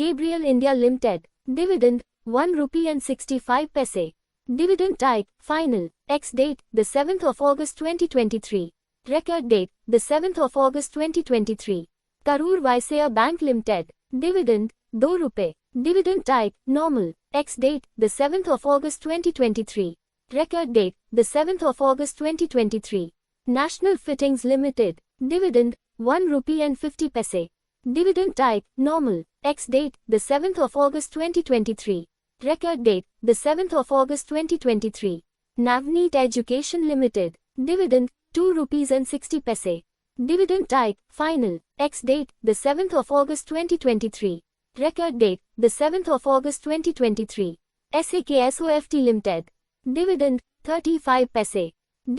Gabriel India Limited. Dividend, ₹1.65. Dividend type, final. Ex-date, the 7th of August 2023. Record date, the 7th of August 2023. Karur Vysya Bank Limited. Dividend, ₹2. Dividend type, normal. Ex-date, the 7th of August 2023. Record date, the 7th of August 2023. National Fittings Limited. Dividend, ₹1.50. Dividend type, normal. Ex-date, the 7th of August 2023. Record date, the 7th of August 2023. Navneet Education Limited. Dividend, ₹2.60. Dividend type, final. Ex-date, the 7th of August 2023. Record date, the 7th of August 2023. SAKSOFT Limited. Dividend, 35.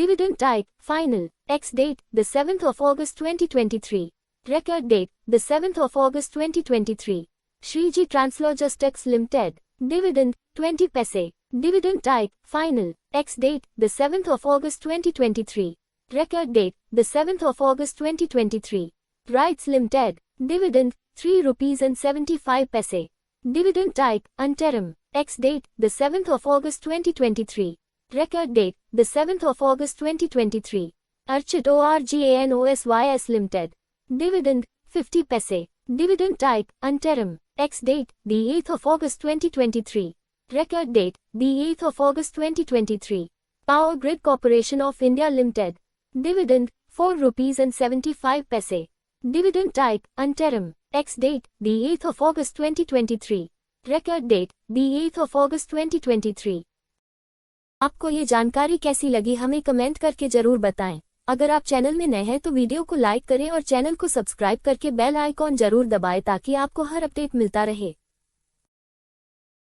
Dividend type, final. Ex-date, the 7th of August 2023. Record date, the 7th of August 2023. Shriji Translogistics Limited. Dividend, 20. Dividend type, final. Ex-date, the 7th of August 2023. Record date, the 7th of August 2023. Rights Limited. Dividend, ₹3.75. Dividend type, interim. Ex-date, the 7th of August 2023. Record date, the 7th of August 2023. Archit Organosys Limited. Dividend, 50. Dividend type, interim. Ex-date, the 8th of August 2023. Record date, the 8th of August 2023. Power Grid Corporation of India Limited. Dividend, ₹4.75. Dividend type, interim. Ex-date, the 8th of August 2023. Record date, the 8th of August 2023. आपको ये जानकारी कैसी लगी हमें comment करके जरूर बताएं। अगर आप चैनल में नए हैं तो वीडियो को लाइक करें और चैनल को सब्सक्राइब करके बेल आइकॉन जरूर दबाएं ताकि आपको हर अपडेट मिलता रहे।